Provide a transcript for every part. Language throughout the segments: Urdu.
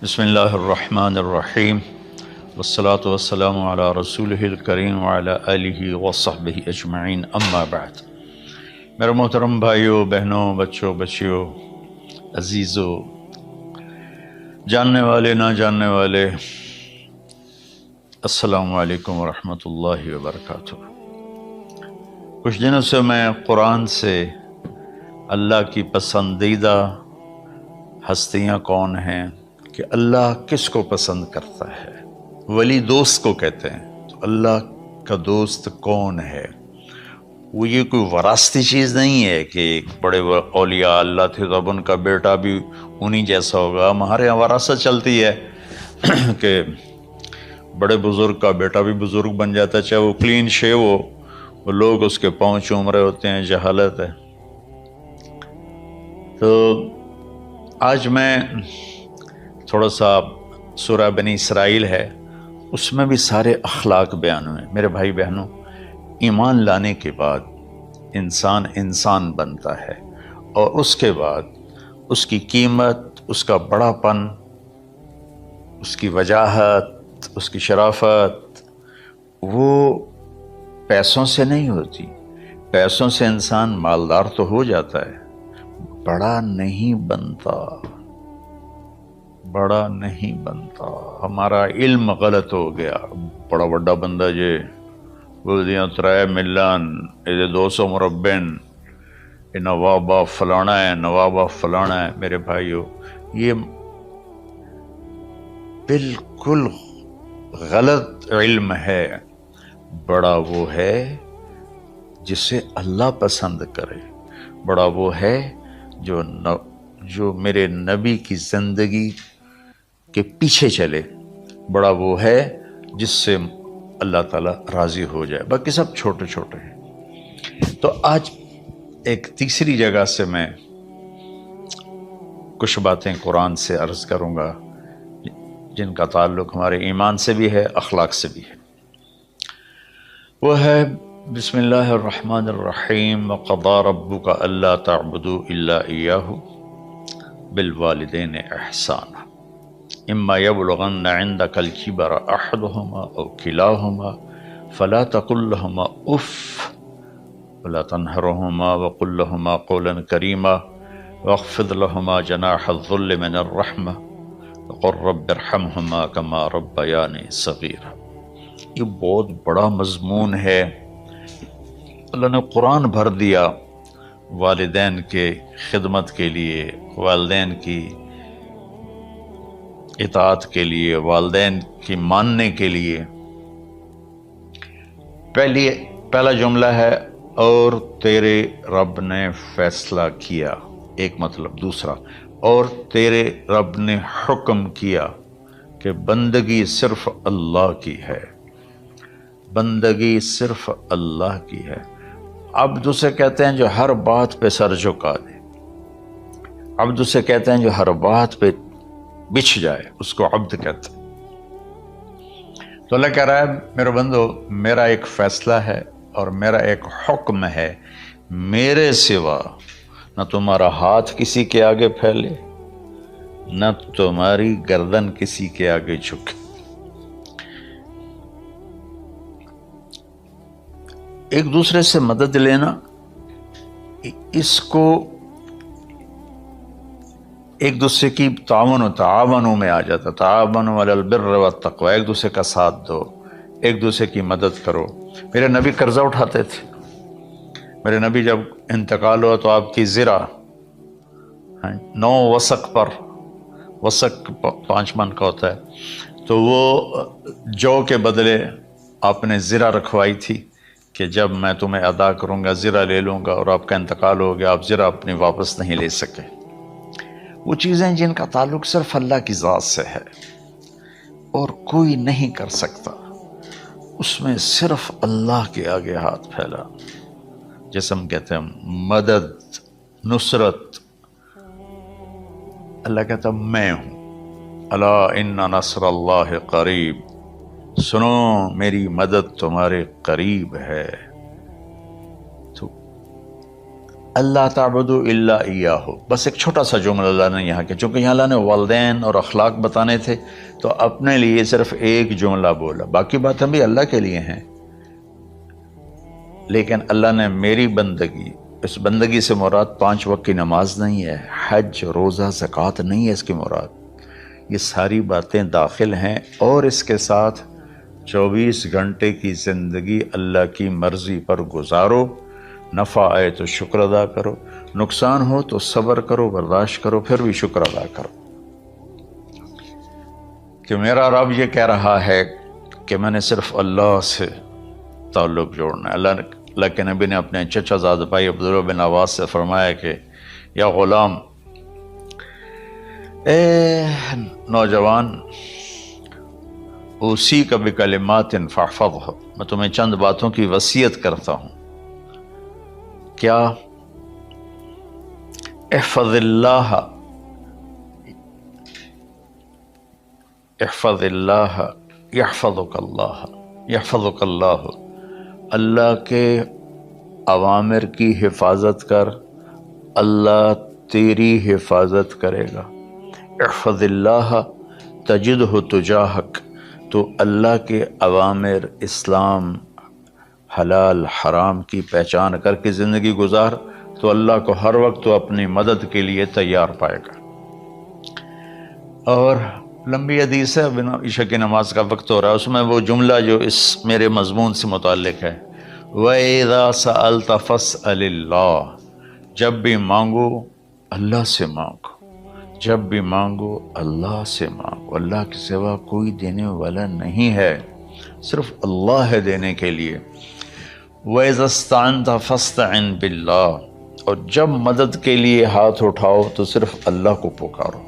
بسم اللہ الرحمن الرحیم والصلاة والسلام علی رسولہ الکریم وعلی آلہ وصحبہ اجمعین، اما بعد۔ میرے محترم بھائیوں، بہنوں، بچوں، بچیوں، عزیزوں، جاننے والے، نہ جاننے والے، السلام علیکم ورحمۃ اللہ وبرکاتہ۔ کچھ دنوں سے میں قرآن سے اللہ کی پسندیدہ ہستیاں کون ہیں، کہ اللہ کس کو پسند کرتا ہے، ولی دوست کو کہتے ہیں۔ تو اللہ کا دوست کون ہے؟ وہ یہ کوئی وراثتی چیز نہیں ہے کہ بڑے اولیاء اللہ تھے تو اب ان کا بیٹا بھی انہی جیسا ہوگا۔ ہمارے یہاں وراثت چلتی ہے کہ بڑے بزرگ کا بیٹا بھی بزرگ بن جاتا ہے، چاہے وہ کلین شیو ہو، وہ لوگ اس کے پاؤں چوم رہے ہوتے ہیں، جہالت ہے۔ تو آج میں تھوڑا سا سورہ بنی اسرائیل ہے، اس میں بھی سارے اخلاق بیان ہوئے۔ میرے بھائی بہنوں، ایمان لانے کے بعد انسان بنتا ہے، اور اس کے بعد اس کی قیمت، اس کا بڑا پن، اس کی وجاہت، اس کی شرافت، وہ پیسوں سے نہیں ہوتی۔ پیسوں سے انسان مالدار تو ہو جاتا ہے، بڑا نہیں بنتا، بڑا نہیں بنتا۔ ہمارا علم غلط ہو گیا۔ بڑا بڑا بندہ جے بول دیا 3 ملین 200 مربع، یہ نوابہ فلانا ہے، نوابہ فلانا ہے۔ میرے بھائیو، یہ بالکل غلط علم ہے۔ بڑا وہ ہے جسے اللہ پسند کرے، بڑا وہ ہے جو میرے نبی کی زندگی کے پیچھے چلے، بڑا وہ ہے جس سے اللہ تعالیٰ راضی ہو جائے۔ باقی سب چھوٹے چھوٹے ہیں۔ تو آج ایک تیسری جگہ سے میں کچھ باتیں قرآن سے عرض کروں گا، جن کا تعلق ہمارے ایمان سے بھی ہے، اخلاق سے بھی ہے۔ وہ ہے بسم اللہ الرحمن الرحیم۔ وَقَضَىٰ رَبُّكَ أَلَّا تَعْبُدُوا إِلَّا إِيَّاهُ بِالْوَالِدَيْنِ إِحْسَانًا إِمَّا يَبْلُغَنَّ عِندَكَ الْكِبَرَ أَحَدُهُمَا أَوْ كِلَاهُمَا فَلَا تَقُل لَّهُمَا أُفٍّ وَلَا تَنْهَرْهُمَا وَقُل لَّهُمَا قَوْلًا كَرِيمًا وَاخْفِضْ لَهُمَا جَنَاحَ الذُّلِّ مِنَ الرَّحْمَةِ وَقُل رَّبِّ ارْحَمْهُمَا كَمَا رَبَّيَانِي صَغِيرًا۔ یہ بہت بڑا مضمون ہے۔ اللہ نے قرآن بھر دیا والدین کے خدمت کے لیے، والدین کی اطاعت کے لیے، والدین کی ماننے کے لیے۔ پہلا جملہ ہے اور تیرے رب نے فیصلہ کیا، ایک مطلب۔ دوسرا، اور تیرے رب نے حکم کیا کہ بندگی صرف اللہ کی ہے، بندگی صرف اللہ کی ہے۔ عبد اسے کہتے ہیں جو ہر بات پہ سر جھکا دے، عبد اسے کہتے ہیں جو ہر بات پہ بچھ جائے، اس کو عبد کہتے ہیں۔ تو اللہ کہہ رہا ہے میرے بندو، میرا ایک فیصلہ ہے اور میرا ایک حکم ہے، میرے سوا نہ تمہارا ہاتھ کسی کے آگے پھیلے، نہ تمہاری گردن کسی کے آگے جھکے۔ ایک دوسرے سے مدد لینا، اس کو ایک دوسرے کی تعاونوں میں آ جاتا۔ تعاونوا علی البر والتقوی، ایک دوسرے کا ساتھ دو، ایک دوسرے کی مدد کرو۔ میرے نبی قرضہ اٹھاتے تھے۔ میرے نبی جب انتقال ہوا تو آپ کی زرہ 9 وسق پر، وسق 5 من کا ہوتا ہے، تو وہ جو کے بدلے آپ نے زرہ رکھوائی تھی کہ جب میں تمہیں ادا کروں گا زرہ لے لوں گا، اور آپ کا انتقال ہو گیا، آپ زرہ اپنی واپس نہیں لے سکے۔ وہ چیزیں جن کا تعلق صرف اللہ کی ذات سے ہے اور کوئی نہیں کر سکتا، اس میں صرف اللہ کے آگے ہاتھ پھیلا، جیسے ہم کہتے ہیں مدد، نصرت۔ اللہ کہتا میں ہوں، الا ان نصر اللہ قریب، سنو میری مدد تمہارے قریب ہے۔ تو اللہ تعبدوا الا ایاہ، بس ایک چھوٹا سا جملہ اللہ نے یہاں کیا، چونکہ یہاں اللہ نے والدین اور اخلاق بتانے تھے تو اپنے لیے صرف ایک جملہ بولا، باقی باتیں بھی اللہ کے لیے ہیں، لیکن اللہ نے میری بندگی، اس بندگی سے مراد 5 وقت کی نماز نہیں ہے، حج، روزہ، زکوٰۃ نہیں ہے اس کی مراد، یہ ساری باتیں داخل ہیں، اور اس کے ساتھ 24 گھنٹے کی زندگی اللہ کی مرضی پر گزارو، نفع آئے تو شکر ادا کرو، نقصان ہو تو صبر کرو، برداشت کرو، پھر بھی شکر ادا کرو، کہ میرا رب یہ کہہ رہا ہے کہ میں نے صرف اللہ سے تعلق جوڑنا ہے۔ اللہ کے نبی نے اپنے چچا زاد بھائی عبداللہ بن عباس سے فرمایا کہ یا غلام، اے نوجوان، اوصی کا بکلمات فاحفظھا، میں تمہیں چند باتوں کی وصیت کرتا ہوں، کیا؟ احفظ اللہ، احفظ اللہ یحفظک اللہ، یحفظک اللہ، اللہ کے اوامر کی حفاظت کر، اللہ تیری حفاظت کرے گا۔ احفظ اللہ تجدہ تجاہک، تو اللہ کے اوامر، اسلام، حلال حرام کی پہچان کر کے زندگی گزار تو اللہ کو ہر وقت تو اپنی مدد کے لیے تیار پائے گا۔ اور لمبی حدیث ہے، بنا عشاء کی نماز کا وقت ہو رہا ہے، اس میں وہ جملہ جو اس میرے مضمون سے متعلق ہے، وَإِذَا سَأَلْتَ فَاسْأَلِ اللَّهِ، جب بھی مانگو اللہ سے مانگو، جب بھی مانگو اللہ سے مانگو، اللہ کے سوا کوئی دینے والا نہیں ہے، صرف اللہ ہے دینے کے لیے۔ وَإِذَا اسْتَعَنْتَ فَاسْتَعِنْ بِاللَّهِ، اور جب مدد کے لیے ہاتھ اٹھاؤ تو صرف اللہ کو پکارو،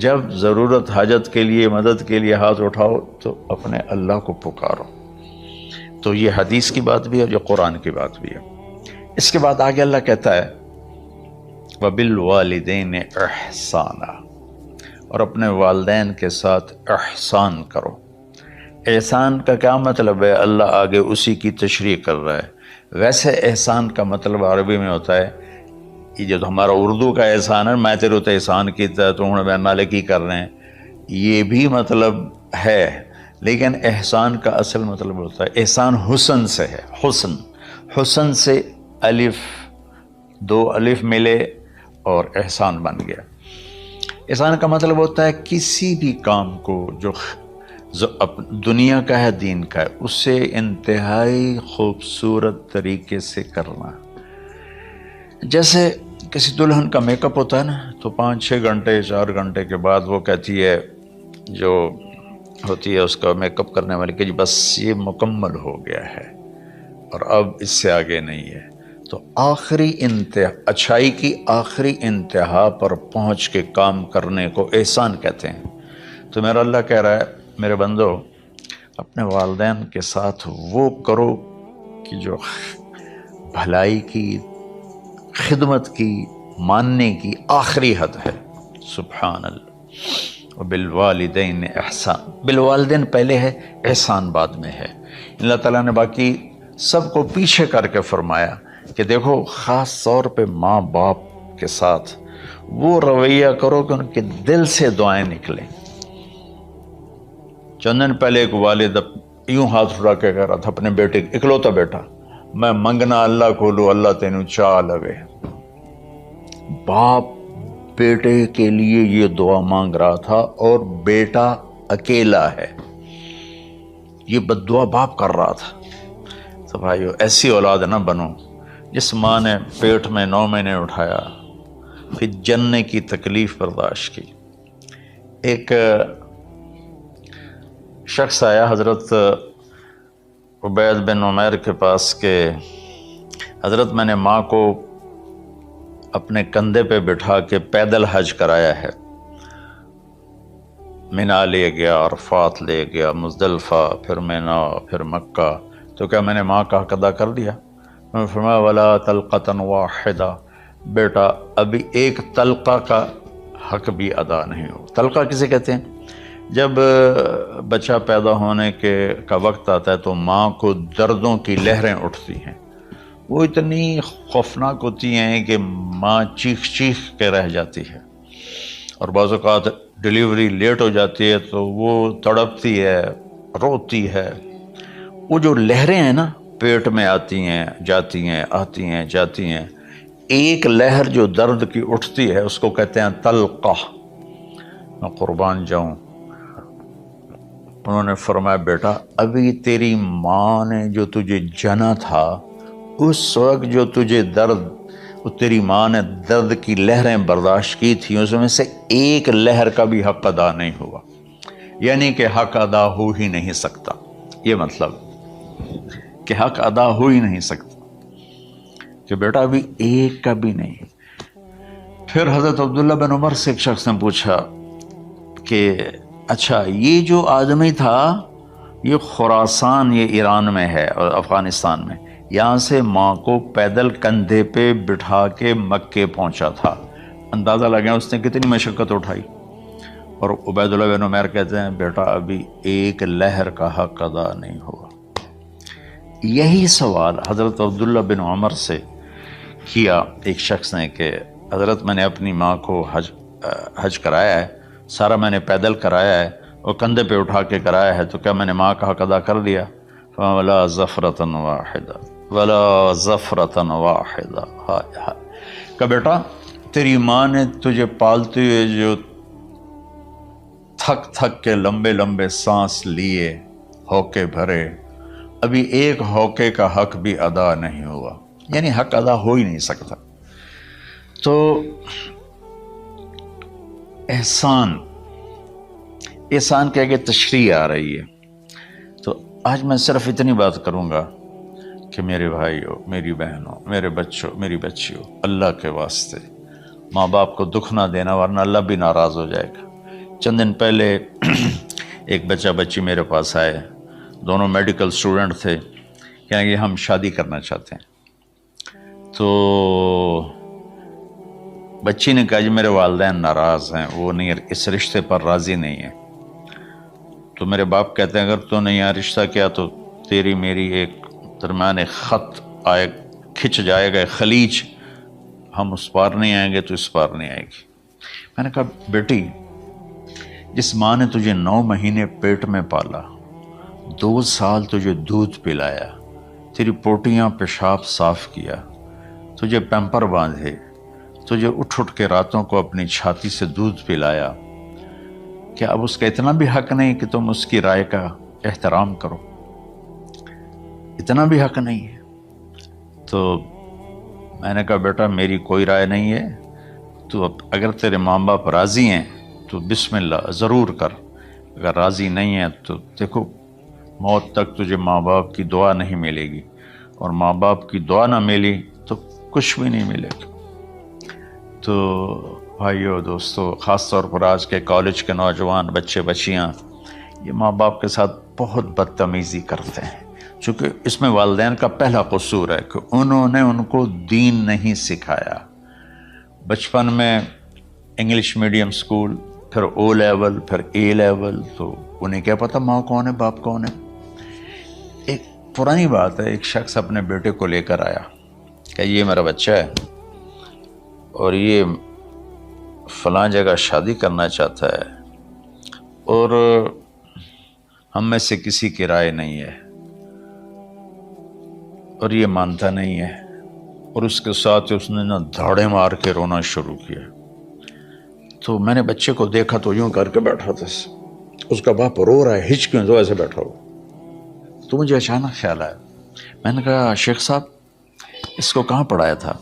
جب ضرورت حاجت کے لیے، مدد کے لیے ہاتھ اٹھاؤ تو اپنے اللہ کو پکارو۔ تو یہ حدیث کی بات بھی ہے اور یہ قرآن کی بات بھی ہے۔ اس کے بعد آگے اللہ کہتا ہے وَبِالْوَالِدَيْنِ إِحْسَانًا، اور اپنے والدین کے ساتھ احسان کرو۔ احسان کا کیا مطلب ہے؟ اللہ آگے اسی کی تشریح کر رہا ہے۔ ویسے احسان کا مطلب عربی میں ہوتا ہے، یہ جو ہمارا اردو کا احسان ہے، میں تیرے تے احسان کیتا ہے تو ہوں میں نالے کی کر رہے ہیں، یہ بھی مطلب ہے، لیکن احسان کا اصل مطلب ہوتا ہے، احسان حسن سے ہے، حسن، حسن سے الف، 2 الف ملے اور احسان بن گیا۔ احسان کا مطلب ہوتا ہے کسی بھی کام کو جو دنیا کا ہے، دین کا ہے، اس سے انتہائی خوبصورت طریقے سے کرنا۔ جیسے کسی دلہن کا میک اپ ہوتا ہے نا، تو 5-6 گھنٹے 4 گھنٹے کے بعد وہ کہتی ہے، جو ہوتی ہے اس کا میک اپ کرنے والی، کہ جی بس یہ مکمل ہو گیا ہے اور اب اس سے آگے نہیں ہے۔ تو آخری انتہا، اچھائی کی آخری انتہا پر پہنچ کے کام کرنے کو احسان کہتے ہیں۔ تو میرا اللہ کہہ رہا ہے میرے بندو، اپنے والدین کے ساتھ وہ کرو کہ جو بھلائی کی، خدمت کی، ماننے کی آخری حد ہے۔ سبحان اللہ۔ وبالوالدین احسان، بالوالدین پہلے ہے، احسان بعد میں ہے۔ اللہ تعالیٰ نے باقی سب کو پیچھے کر کے فرمایا کہ دیکھو خاص طور پہ ماں باپ کے ساتھ وہ رویہ کرو کہ ان کے دل سے دعائیں نکلیں۔ چند دن پہلے ایک والد یوں ہاتھ اٹھا کے کہہ رہا تھا اپنے بیٹے، اکلوتا بیٹا، میں منگنا اللہ کو لو، اللہ تینوں چاہ لگے۔ باپ بیٹے کے لیے یہ دعا مانگ رہا تھا اور بیٹا اکیلا ہے، یہ بد دعا باپ کر رہا تھا۔ تو بھائیو، ایسی اولاد نہ بنو جس ماں نے پیٹ میں 9 مہینے اٹھایا، پھر جننے کی تکلیف برداشت کی۔ ایک شخص آیا حضرت عبید بن عمیر کے پاس کہ حضرت میں نے ماں کو اپنے کندھے پہ بٹھا کے پیدل حج کرایا ہے، مینا لے گیا، عرفات لے گیا، مزدلفہ، پھر مینا، پھر مکہ، تو کیا میں نے ماں کا حق ادا کر دیا؟ میں نے فرمایا ولا تلقۃ واحدہ، بیٹا ابھی ایک تلقہ کا حق بھی ادا نہیں ہو۔ تلقہ کسے کہتے ہیں؟ جب بچہ پیدا ہونے کا وقت آتا ہے تو ماں کو دردوں کی لہریں اٹھتی ہیں، وہ اتنی خوفناک ہوتی ہیں کہ ماں چیخ چیخ کے رہ جاتی ہے، اور بعض اوقات ڈلیوری لیٹ ہو جاتی ہے تو وہ تڑپتی ہے، روتی ہے۔ وہ جو لہریں ہیں نا پیٹ میں آتی ہیں جاتی ہیں، آتی ہیں جاتی ہیں، ایک لہر جو درد کی اٹھتی ہے اس کو کہتے ہیں طلقہ۔ میں قربان جاؤں، انہوں نے فرمایا بیٹا ابھی تیری ماں نے جو تجھے جنا تھا اس وقت جو تجھے درد، وہ تیری ماں نے درد کی لہریں برداشت کی تھیں، اس میں سے ایک لہر کا بھی حق ادا نہیں ہوا، یعنی کہ حق ادا ہو ہی نہیں سکتا۔ یہ مطلب کہ حق ادا ہو ہی نہیں سکتا کہ بیٹا ابھی ایک کا بھی نہیں۔ پھر حضرت عبداللہ بن عمر سے ایک شخص نے پوچھا کہ اچھا یہ جو آدمی تھا یہ خراسان، یہ ایران میں ہے اور افغانستان میں، یہاں سے ماں کو پیدل کندھے پہ بٹھا کے مکے پہنچا تھا، اندازہ لگا اس نے کتنی مشقت اٹھائی۔ اور عبید اللہ بن عمیر کہتے ہیں بیٹا ابھی ایک لہر کا حق ادا نہیں ہوا۔ یہی سوال حضرت عبداللہ بن عمر سے کیا ایک شخص نے کہ حضرت میں نے اپنی ماں کو حج کرایا ہے، سارا میں نے پیدل کرایا ہے اور کندھے پہ اٹھا کے کرایا ہے، تو کیا میں نے ماں کا حق ادا کر دیا؟ وَلَا زَفْرَةً وَاحِدَةً وَلَا زَفْرَةً وَاحِدَةً۔ کہ بیٹا تیری ماں نے تجھے پالتے ہوئے جو تھک تھک کے لمبے لمبے سانس لیے، ہوکے بھرے، ابھی ایک ہوکے کا حق بھی ادا نہیں ہوا، یعنی حق ادا ہو ہی نہیں سکتا۔ تو احسان کے آگے تشریح آ رہی ہے۔ تو آج میں صرف اتنی بات کروں گا کہ میرے بھائیوں، میری بہنوں، میرے بچوں، میری بچیوں، اللہ کے واسطے ماں باپ کو دکھ نہ دینا ورنہ اللہ بھی ناراض ہو جائے گا۔ چند دن پہلے ایک بچہ بچی میرے پاس آئے، دونوں میڈیکل اسٹوڈنٹ تھے، کہیں گے ہم شادی کرنا چاہتے ہیں۔ تو بچی نے کہا جی میرے والدین ناراض ہیں، وہ نہیں، اس رشتے پر راضی نہیں ہیں۔ تو میرے باپ کہتے ہیں اگر تو نے یہاں رشتہ کیا تو تیری میری ایک درمیان ایک خط آئے، کھچ جائے گا خلیج، ہم اس پار نہیں آئیں گے تو اس پار نہیں آئے گی۔ میں نے کہا بیٹی جس ماں نے تجھے 9 مہینے پیٹ میں پالا، 2 سال تجھے دودھ پلایا، تیری پوٹیاں پیشاب صاف کیا، تجھے پیمپر باندھے، تجھے اٹھ اٹھ کے راتوں کو اپنی چھاتی سے دودھ پلایا، کیا اب اس کا اتنا بھی حق نہیں کہ تم اس کی رائے کا احترام کرو؟ اتنا بھی حق نہیں ہے؟ تو میں نے کہا بیٹا میری کوئی رائے نہیں ہے، تو اب اگر تیرے ماں باپ راضی ہیں تو بسم اللہ ضرور کر، اگر راضی نہیں ہے تو دیکھو موت تک تجھے ماں باپ کی دعا نہیں ملے گی، اور ماں باپ کی دعا نہ ملی تو کچھ بھی نہیں ملے گا۔ تو بھائیو دوستو، خاص طور پر آج کے کالج کے نوجوان بچے بچیاں یہ ماں باپ کے ساتھ بہت بدتمیزی کرتے ہیں، چونکہ اس میں والدین کا پہلا قصور ہے کہ انہوں نے ان کو دین نہیں سکھایا۔ بچپن میں انگلش میڈیم سکول، پھر او لیول، پھر اے لیول، تو انہیں کیا پتہ ماں کون ہے باپ کون ہے۔ ایک پرانی بات ہے، ایک شخص اپنے بیٹے کو لے کر آیا کہ یہ میرا بچہ ہے اور یہ فلاں جگہ شادی کرنا چاہتا ہے اور ہم میں سے کسی کی رائے نہیں ہے اور یہ مانتا نہیں ہے، اور اس کے ساتھ اس نے دھاڑے مار کے رونا شروع کیا۔ تو میں نے بچے کو دیکھا تو یوں کر کے بیٹھا تھا، اس کا باپ رو رہا ہے، ہچ کیوں تو ایسے بیٹھا ہوا۔ تو مجھے اچانک خیال آیا، میں نے کہا شیخ صاحب اس کو کہاں پڑھایا تھا؟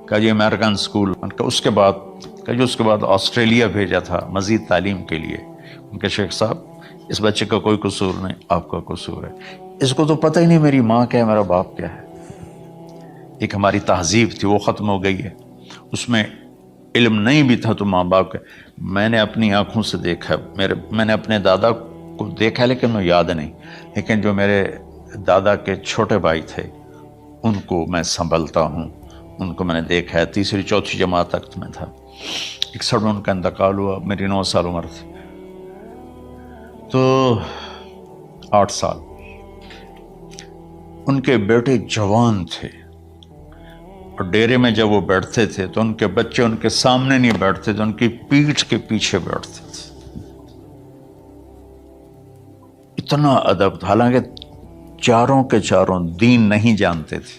کہا جی امریکن اسکول۔ اس کے بعد آسٹریلیا بھیجا تھا مزید تعلیم کے لیے۔ ان کے شیخ صاحب اس بچے کا کوئی قصور نہیں، آپ کا قصور ہے، اس کو تو پتہ ہی نہیں میری ماں کیا ہے میرا باپ کیا ہے۔ ایک ہماری تہذیب تھی وہ ختم ہو گئی ہے، اس میں علم نہیں بھی تھا تو ماں باپ کا۔ میں نے اپنی آنکھوں سے دیکھا، میں نے اپنے دادا کو دیکھا لیکن میں یاد نہیں، لیکن جو میرے دادا کے چھوٹے بھائی تھے ان کو میں سنبھلتا ہوں، ان کو میں نے دیکھا ہے، 3ری 4تھی جماعت تک میں تھا۔ 61 میں ان کا انتقال ہوا، میری 9 سال عمر تھی، تو 8 سال۔ ان کے بیٹے جوان تھے، اور ڈیرے میں جب وہ بیٹھتے تھے تو ان کے بچے ان کے سامنے نہیں بیٹھتے تھے، ان کی پیٹھ کے پیچھے بیٹھتے تھے. اتنا ادب تھا، حالانکہ چاروں کے چاروں دین نہیں جانتے تھے.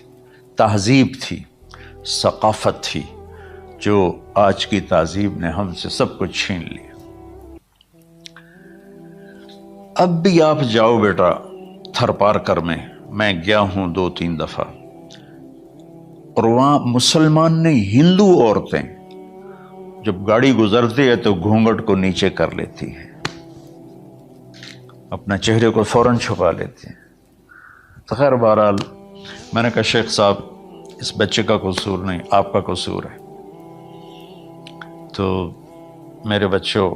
تہذیب تھی، ثقافت تھی، جو آج کی تہذیب نے ہم سے سب کچھ چھین لیا. اب بھی آپ جاؤ بیٹا تھر پارکر میں گیا ہوں 2-3 دفعہ، اور وہاں مسلمان نہیں ہندو عورتیں جب گاڑی گزرتی ہے تو گھونگھٹ کو نیچے کر لیتی ہیں، اپنا چہرے کو فوراً چھپا لیتے ہیں. تو خیر بہرحال میں نے کہا شیخ صاحب اس بچے کا قصور نہیں، آپ کا قصور ہے. تو میرے بچوں،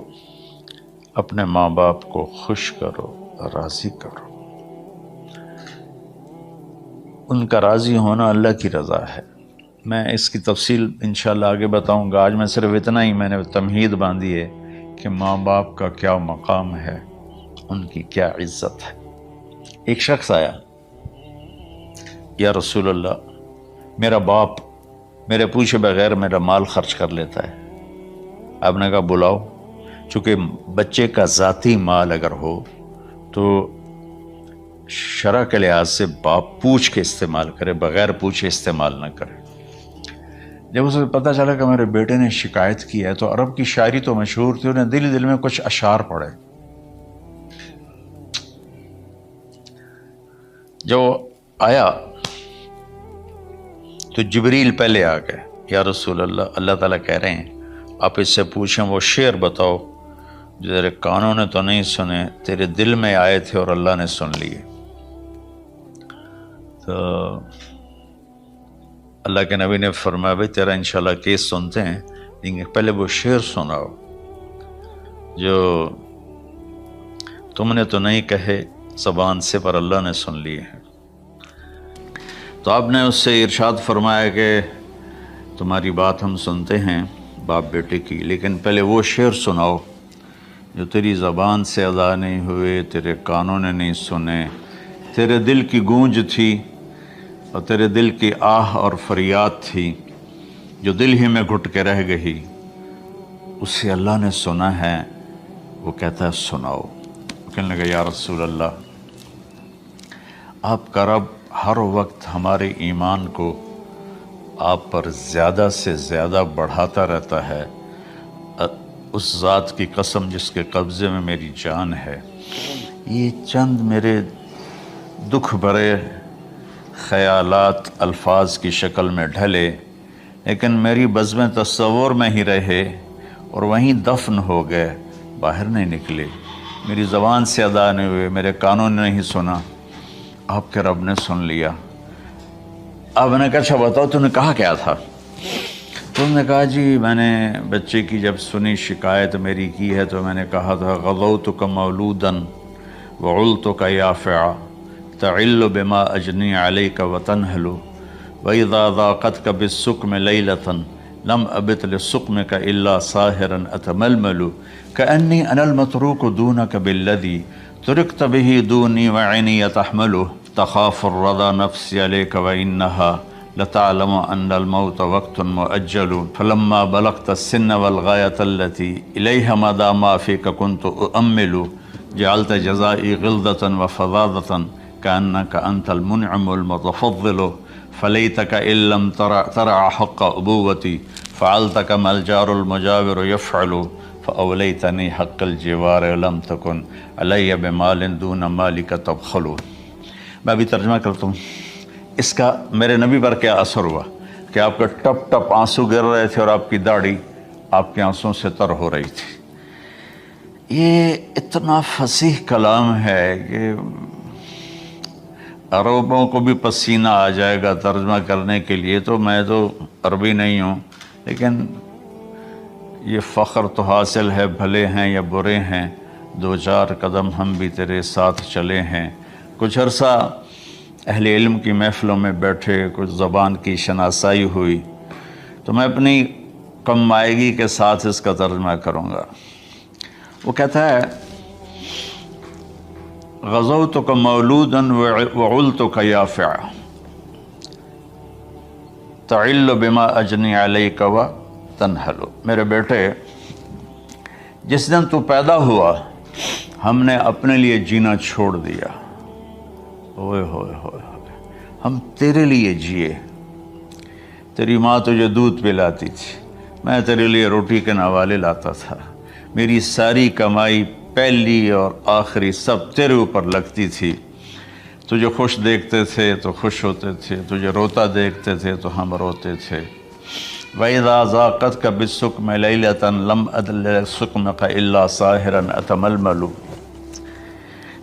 اپنے ماں باپ کو خوش کرو، راضی کرو. ان کا راضی ہونا اللہ کی رضا ہے. میں اس کی تفصیل انشاءاللہ آگے بتاؤں گا. آج میں صرف اتنا ہی میں نے تمہید باندھی ہے کہ ماں باپ کا کیا مقام ہے، ان کی کیا عزت ہے. ایک شخص آیا، یا رسول اللہ میرا باپ میرے پوچھے بغیر میرا مال خرچ کر لیتا ہے. آپ نے کہا بلاؤ. چونکہ بچے کا ذاتی مال اگر ہو تو شرع کے لحاظ سے باپ پوچھ کے استعمال کرے، بغیر پوچھے استعمال نہ کرے. جب اسے پتہ چلا کہ میرے بیٹے نے شکایت کی ہے، تو عرب کی شاعری تو مشہور تھی، انہیں دل میں کچھ اشعار پڑھے. جو آیا تو جبریل پہلے آ گئے، یا رسول اللہ اللہ تعالیٰ کہہ رہے ہیں آپ اس سے پوچھیں وہ شعر بتاؤ جو تیرے کانوں نے تو نہیں سنے، تیرے دل میں آئے تھے اور اللہ نے سن لیے. تو اللہ کے نبی نے فرمایا بھائی تیرا انشاءاللہ کیس سنتے ہیں، لیکن پہلے وہ شعر سناؤ جو تم نے تو نہیں کہے زبان سے پر اللہ نے سن لیے ہیں. تو آپ نے اس سے ارشاد فرمایا کہ تمہاری بات ہم سنتے ہیں باپ بیٹے کی، لیکن پہلے وہ شعر سناؤ جو تیری زبان سے ادا نہیں ہوئے، تیرے کانوں نے نہیں سنے، تیرے دل کی گونج تھی اور تیرے دل کی آہ اور فریاد تھی جو دل ہی میں گھٹ کے رہ گئی، اسے اللہ نے سنا ہے. وہ کہتا ہے سناؤ. کہنے لگا یا رسول اللہ آپ کا رب ہر وقت ہمارے ایمان کو آپ پر زیادہ سے زیادہ بڑھاتا رہتا ہے. اس ذات کی قسم جس کے قبضے میں میری جان ہے. یہ چند میرے دکھ بھرے خیالات الفاظ کی شکل میں ڈھلے، لیکن میری بزم تصور میں ہی رہے اور وہیں دفن ہو گئے، باہر نہیں نکلے، میری زبان سے ادا نہیں ہوئے، میرے کانوں نے نہیں سنا، آپ کے رب نے سن لیا. آپ نے کہا اچھا بتاؤ تو نے کہا کیا تھا؟ تو انہوں نے کہا جی میں نے بچے کی جب سنی شکایت میری کی ہے تو میں نے کہا تھا غضوتک مولودا وعلتک یافعا تعل بما اجنی علیک وتنہل واذا ضاقتک بالسقم لیلۃ لم ابت لسقمک الا ساہرا اتململ کأنی انا المتروک دونک بالذی ترکت به دونی وعینی تحمله تخاف الرضا نفسی علیک وإنها لتعلم أن الموت وقت مؤجل فلما بلغت السن والغاية التي إليها مدى ما فيك كنت أؤمل جعلت جزائي غلظة وفظاظة كأنك أنت المنعم المتفضل فليتك إن لم ترع حق أبوتي فعلت كما الجار المجاور يفعل فأوليتني حق الجوار لم تكن علي بمال دون مالك تبخل. میں ابھی ترجمہ کرتا ہوں. اس کا میرے نبی پر کیا اثر ہوا کہ آپ کے ٹپ ٹپ آنسو گر رہے تھے اور آپ کی داڑھی آپ کے آنسوں سے تر ہو رہی تھی. یہ اتنا فصیح کلام ہے کہ عربوں کو بھی پسینہ آ جائے گا ترجمہ کرنے کے لیے. تو میں تو عربی نہیں ہوں، لیکن یہ فخر تو حاصل ہے، بھلے ہیں یا برے ہیں 2-4 قدم ہم بھی تیرے ساتھ چلے ہیں. کچھ عرصہ اہل علم کی محفلوں میں بیٹھے، کچھ زبان کی شناسائی ہوئی، تو میں اپنی کم مائگی کے ساتھ اس کا ترجمہ کروں گا. وہ کہتا ہے غزوتک مولودا وعلتک یافعا. تعل بما اجنی علیک و تنحل، میرے بیٹے جس دن تو پیدا ہوا ہم نے اپنے لیے جینا چھوڑ دیا، اوئے ہوئے ہوئے ہوئے، ہم تیرے لیے جیے۔ تیری ماں تجھے دودھ پلاتی تھی، میں تیرے لیے روٹی کے نوالے لاتا تھا، میری ساری کمائی پہلی اور آخری سب تیرے اوپر لگتی تھی۔ تجھے خوش دیکھتے تھے تو خوش ہوتے تھے، تجھے روتا دیکھتے تھے تو ہم روتے تھے۔ وَإِذَا ذَاقَتْكَ بِالسُّقْمِ لَيْلَةً لَمْ أَدْلِ سُقْمِكَ إِلَّا سَاهِرًا أَتَمَلْمَلُ،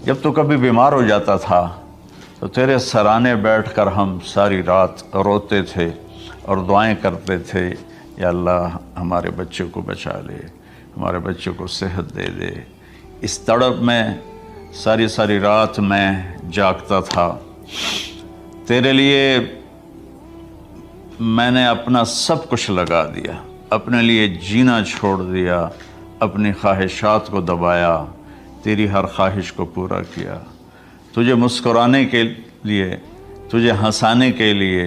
جب تو کبھی بیمار ہو جاتا تھا تو تیرے سرانے بیٹھ کر ہم ساری رات روتے تھے اور دعائیں کرتے تھے، یا اللہ ہمارے بچوں کو بچا لے، ہمارے بچوں کو صحت دے دے۔ اس تڑپ میں ساری ساری رات میں جاگتا تھا، تیرے لیے میں نے اپنا سب کچھ لگا دیا، اپنے لیے جینا چھوڑ دیا، اپنی خواہشات کو دبایا، تیری ہر خواہش کو پورا کیا، تجھے مسکرانے کے لیے، تجھے ہنسانے کے لیے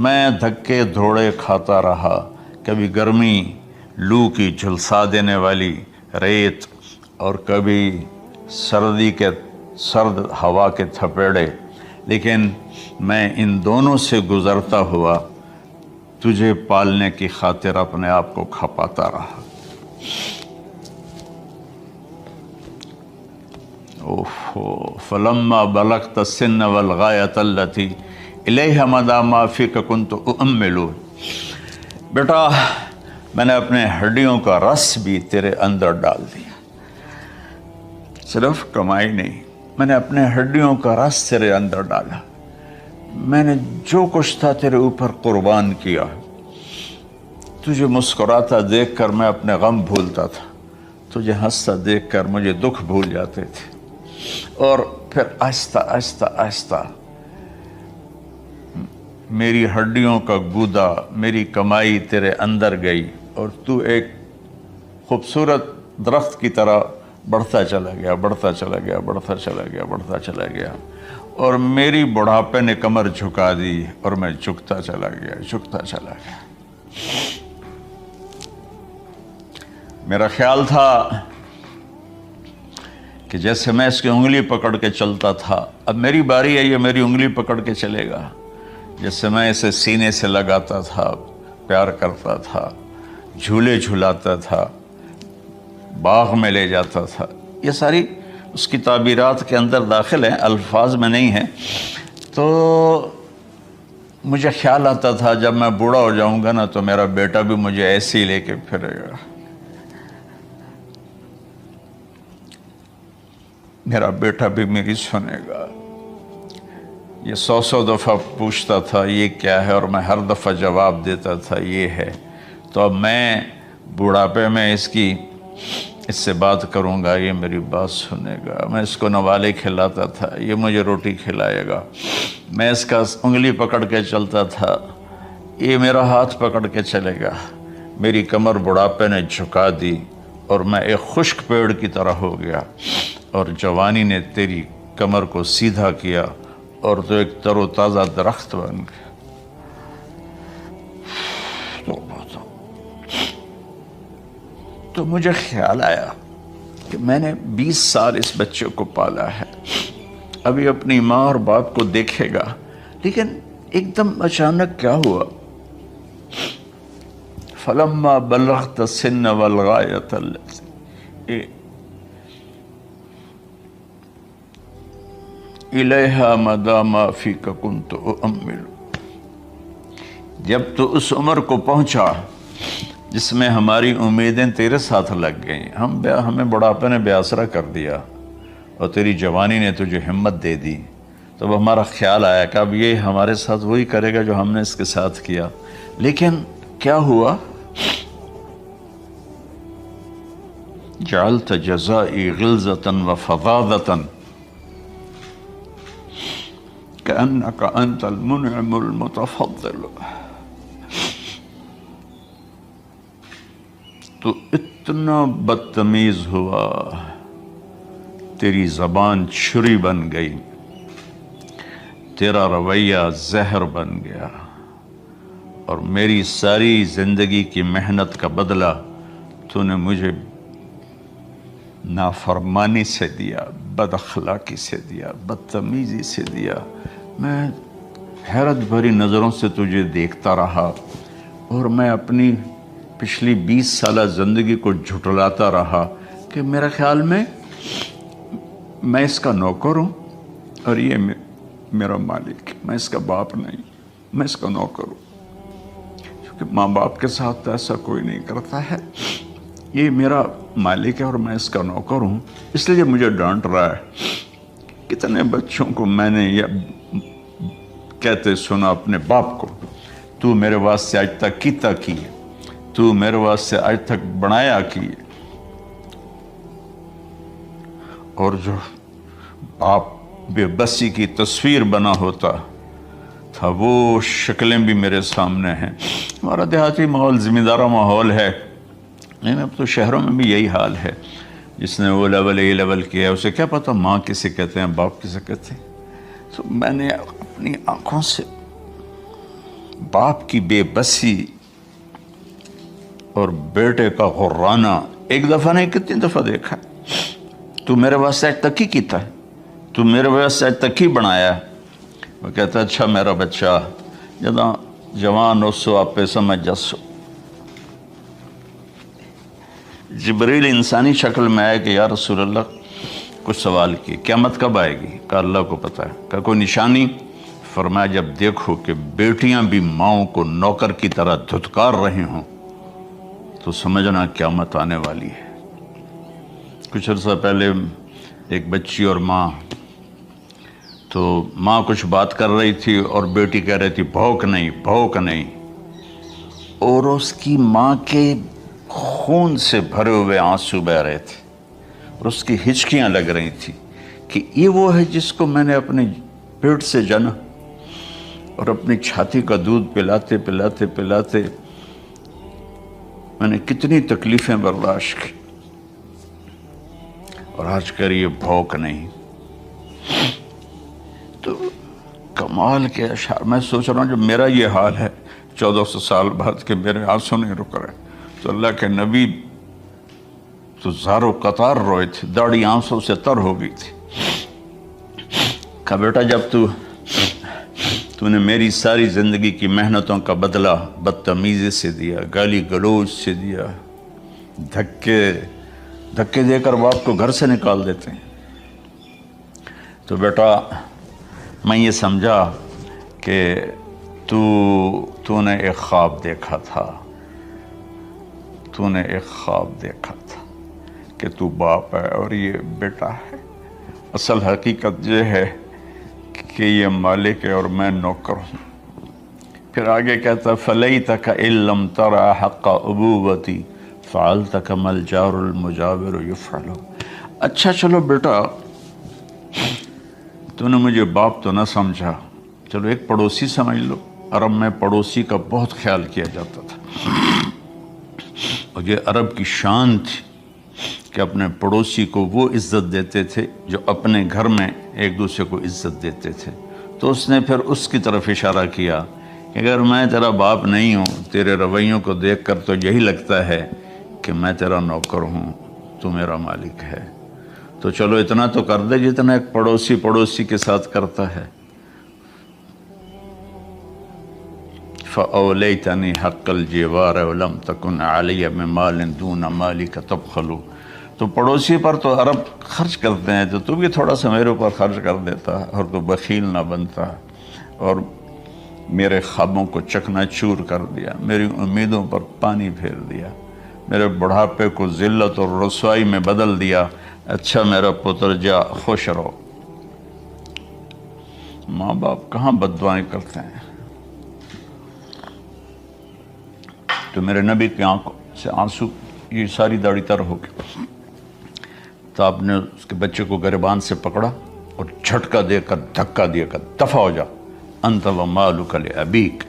میں دھکے دھوڑے کھاتا رہا، کبھی گرمی لو کی جھلسا دینے والی ریت اور کبھی سردی کے سرد ہوا کے تھپیڑے، لیکن میں ان دونوں سے گزرتا ہوا تجھے پالنے کی خاطر اپنے آپ کو کھپاتا رہا۔ فلما بلغت السن والغایۃ التی الیہ مدی ما فیک کنت اؤمل، بیٹا میں نے اپنے ہڈیوں کا رس بھی تیرے اندر ڈال دیا، صرف کمائی نہیں، میں نے اپنے ہڈیوں کا رس تیرے اندر ڈالا، میں نے جو کچھ تھا تیرے اوپر قربان کیا۔ تجھے مسکراتا دیکھ کر میں اپنے غم بھولتا تھا، تجھے ہنستا دیکھ کر مجھے دکھ بھول جاتے تھے، اور پھر آہستہ آہستہ آہستہ میری ہڈیوں کا گودا، میری کمائی تیرے اندر گئی، اور تو ایک خوبصورت درخت کی طرح بڑھتا چلا گیا، بڑھتا چلا گیا، بڑھتا چلا گیا، بڑھتا چلا گیا، اور میری بڑھاپے نے کمر جھکا دی اور میں جھکتا چلا گیا، جھکتا چلا گیا۔ میرا خیال تھا کہ جیسے میں اس کی انگلی پکڑ کے چلتا تھا، اب میری باری ہے، یہ میری انگلی پکڑ کے چلے گا، جیسے میں اسے سینے سے لگاتا تھا، پیار کرتا تھا، جھولے جھلاتا تھا، باغ میں لے جاتا تھا، یہ ساری اس کی تعبیرات کے اندر داخل ہیں، الفاظ میں نہیں ہیں۔ تو مجھے خیال آتا تھا جب میں بوڑھا ہو جاؤں گا نا تو میرا بیٹا بھی مجھے ایسے ہی لے کے پھرے گا، میرا بیٹا بھی میری سنے گا۔ یہ 100 دفعہ پوچھتا تھا یہ کیا ہے، اور میں ہر دفعہ جواب دیتا تھا یہ ہے۔ تو اب میں بوڑھاپے میں اس سے بات کروں گا، یہ میری بات سنے گا۔ میں اس کو نوالے کھلاتا تھا، یہ مجھے روٹی کھلائے گا۔ میں اس کا انگلی پکڑ کے چلتا تھا، یہ میرا ہاتھ پکڑ کے چلے گا۔ میری کمر بڑھاپے نے جھکا دی اور میں ایک خشک پیڑ کی طرح ہو گیا، اور جوانی نے تیری کمر کو سیدھا کیا اور تو ایک تر و تازہ درخت بن گیا۔ تو مجھے خیال آیا کہ میں نے 20 سال اس بچے کو پالا ہے، ابھی اپنی ماں اور باپ کو دیکھے گا، لیکن ایک دم اچانک کیا ہوا؟ فلما بلغت السن والغایۃ التی الیہا مدی ما فیک کنت اؤمل، جب تو اس عمر کو پہنچا جس میں ہماری امیدیں تیرے ساتھ لگ گئیں، ہمیں بڑھاپے نے بے آسرا کر دیا اور تیری جوانی نے تجھے ہمت دے دی، تو ہمارا خیال آیا کہ اب یہ ہمارے ساتھ وہی کرے گا جو ہم نے اس کے ساتھ کیا۔ لیکن کیا ہوا؟ جعلت جزائی غلظۃ وفظاظۃ کأنک انت المنعم المتفضل، تو اتنا بدتمیز ہوا، تیری زبان چھری بن گئی، تیرا رویہ زہر بن گیا، اور میری ساری زندگی کی محنت کا بدلہ تو نے مجھے نافرمانی سے دیا، بد اخلاقی سے دیا، بدتمیزی سے دیا۔ میں حیرت بھری نظروں سے تجھے دیکھتا رہا اور میں اپنی پچھلی 20 سالہ زندگی کو جھٹلاتا رہا کہ میرے خیال میں اس کا نوکر ہوں اور یہ میرا مالک، میں اس کا باپ نہیں، میں اس کا نوکر ہوں۔ کیونکہ ماں باپ کے ساتھ ایسا کوئی نہیں کرتا ہے، یہ میرا مالک ہے اور میں اس کا نوکر ہوں، اس لیے مجھے ڈانٹ رہا ہے۔ کتنے بچوں کو میں نے یہ کہتے سنا اپنے باپ کو، تو میرے واسطے آج تک کیتا کی، تو میرے واسطے آج تک بنایا کی۔ اور جو باپ بے بسی کی تصویر بنا ہوتا تھا وہ شکلیں بھی میرے سامنے ہیں۔ ہمارا دیہاتی ماحول زمین دارہ ماحول ہے، لیکن اب تو شہروں میں بھی یہی حال ہے۔ جس نے وہ لیول اے لیول کیا ہے اسے کیا پتہ ماں کسے کہتے ہیں، باپ کسے کہتے ہیں۔ تو میں نے اپنی آنکھوں سے باپ کی بے بسی اور بیٹے کا غرانہ ایک دفعہ نہیں کتنی دفعہ دیکھا۔ تو میرے واسطے آج تک ہی کیتا ہے، تو میرے واسطے آج تک ہی بنایا ہے۔ وہ کہتا ہے اچھا میرا بچہ جداں جوان ہو سو آپ پہ سمجھ جسو۔ جبریل انسانی شکل میں آئے کہ یا رسول اللہ کچھ سوال کی، قیامت کب آئے گی؟ کہ اللہ کو پتہ ہے۔ کہ کوئی نشانی؟ فرمایا جب دیکھو کہ بیٹیاں بھی ماؤں کو نوکر کی طرح دھتکار رہے ہوں تو سمجھنا قیامت آنے والی ہے۔ کچھ عرصہ پہلے ایک بچی اور ماں، تو ماں کچھ بات کر رہی تھی اور بیٹی کہہ رہی تھی بھوک نہیں بھوک نہیں، اور اس کی ماں کے خون سے بھرے ہوئے آنسو بہ رہے تھے اور اس کی ہچکیاں لگ رہی تھی کہ یہ وہ ہے جس کو میں نے اپنے پیٹ سے جنا اور اپنی چھاتی کا دودھ پلاتے پلاتے پلاتے میں نے کتنی تکلیفیں برداشت کی، اور آج کر یہ بھوک نہیں۔ تو کمال کے اشعار میں سوچ رہا ہوں جب میرا یہ حال ہے 1400 سال بعد کہ میرے آنسو نہیں رک رہے، تو اللہ کے نبی تو زارو قطار روئے تھے، داڑھی آنسوں سے تر ہو گئی تھی۔ کہا بیٹا جب تو نے میری ساری زندگی کی محنتوں کا بدلہ بدتمیزی سے دیا، گالی گلوچ سے دیا، دھکے دے کر باپ کو گھر سے نکال دیتے ہیں، تو بیٹا میں یہ سمجھا کہ تو نے ایک خواب دیکھا تھا، تو نے ایک خواب دیکھا تھا کہ تو باپ ہے اور یہ بیٹا ہے۔ اصل حقیقت یہ ہے کہ یہ مالک ہے اور میں نوکر ہوں۔ پھر آگے کہتا فَلَيْتَكَ إِن لَمْ تَرَ حَقَّ أُبُوَّتِي فَعَلْتَ كَمَا الْجَارُ الْمُجَاوِرُ يَفْعَلُ۔ اچھا چلو بیٹا تو نے مجھے باپ تو نہ سمجھا، چلو ایک پڑوسی سمجھ لو۔ عرب میں پڑوسی کا بہت خیال کیا جاتا تھا، اور یہ عرب کی شان تھی کہ اپنے پڑوسی کو وہ عزت دیتے تھے جو اپنے گھر میں ایک دوسرے کو عزت دیتے تھے۔ تو اس نے پھر اس کی طرف اشارہ کیا کہ اگر میں تیرا باپ نہیں ہوں، تیرے رویوں کو دیکھ کر تو یہی لگتا ہے کہ میں تیرا نوکر ہوں، تو میرا مالک ہے، تو چلو اتنا تو کر دے جتنا ایک پڑوسی کے ساتھ کرتا ہے۔ فَأَوْلَيْتَنِي حَقَّ الْجِوَارِ وَلَمْ تَكُنْ عَلَيَّ مِمَالٍ دُونَ مَالِكَ تَبْخَلُ۔ تو پڑوسی پر تو عرب خرچ کرتے ہیں، تو بھی تھوڑا سا میرے اوپر خرچ کر دیتا اور تو بخیل نہ بنتا، اور میرے خوابوں کو چکنا چور کر دیا، میری امیدوں پر پانی پھیر دیا، میرے بڑھاپے کو ذلت اور رسوائی میں بدل دیا۔ اچھا میرا پتر جا خوش رہو۔ ماں باپ کہاں بد دعائیں کرتے ہیں؟ تو میرے نبی کی آنکھوں سے آنسو، یہ ساری داڑھی تر ہو گئی، تو آپ نے اس کے بچے کو گریبان سے پکڑا اور جھٹکا دے کر دھکا دے کر دفع ہو جا، انت و مالک لابیک،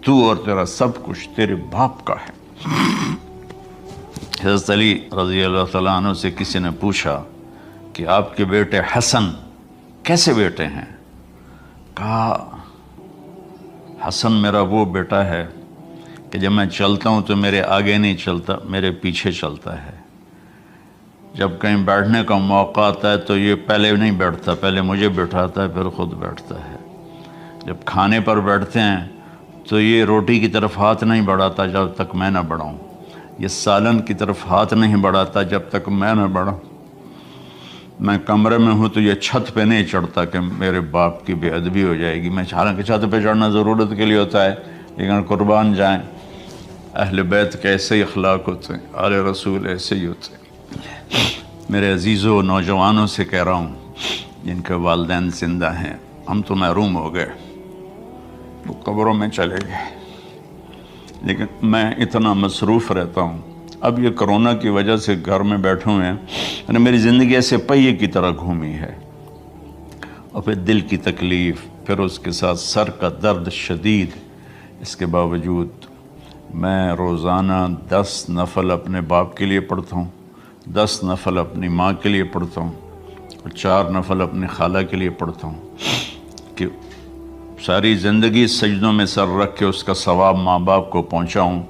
تو اور تیرا سب کچھ تیرے باپ کا ہے۔ حضرت علی رضی اللہ تعالیٰ عنہ سے کسی نے پوچھا کہ آپ کے بیٹے حسن کیسے بیٹے ہیں؟ کہا حسن میرا وہ بیٹا ہے کہ جب میں چلتا ہوں تو میرے آگے نہیں چلتا، میرے پیچھے چلتا ہے۔ جب کہیں بیٹھنے کا موقع آتا ہے تو یہ پہلے نہیں بیٹھتا، پہلے مجھے بٹھاتا ہے پھر خود بیٹھتا ہے۔ جب کھانے پر بیٹھتے ہیں تو یہ روٹی کی طرف ہاتھ نہیں بڑھاتا جب تک میں نہ بڑھاؤں، یہ سالن کی طرف ہاتھ نہیں بڑھاتا جب تک میں نہ بڑھاؤں۔ میں کمرے میں ہوں تو یہ چھت پہ نہیں چڑھتا کہ میرے باپ کی بے ادبی ہو جائے گی۔ میں حالانکہ چھت پہ چڑھنا ضرورت کے لیے ہوتا ہے، لیکن قربان جائیں اہل بیت کے ایسے ہی اخلاق ہوتے ہیں، آل رسول ایسے ہی ہوتے ہیں۔ میرے عزیزوں نوجوانوں سے کہہ رہا ہوں جن کے والدین زندہ ہیں، ہم تو محروم ہو گئے، وہ قبروں میں چلے گئے، لیکن میں اتنا مصروف رہتا ہوں۔ اب یہ کرونا کی وجہ سے گھر میں بیٹھے ہوئے ہیں، یعنی میری زندگی ایسے پہیے کی طرح گھومی ہے، اور پھر دل کی تکلیف، پھر اس کے ساتھ سر کا درد شدید۔ اس کے باوجود میں روزانہ 10 نفل اپنے باپ کے لیے پڑھتا ہوں، 10 نفل اپنی ماں کے لیے پڑھتا ہوں، اور 4 نفل اپنی خالہ کے لیے پڑھتا ہوں، کہ ساری زندگی سجدوں میں سر رکھ کے اس کا ثواب ماں باپ کو پہنچاؤں۔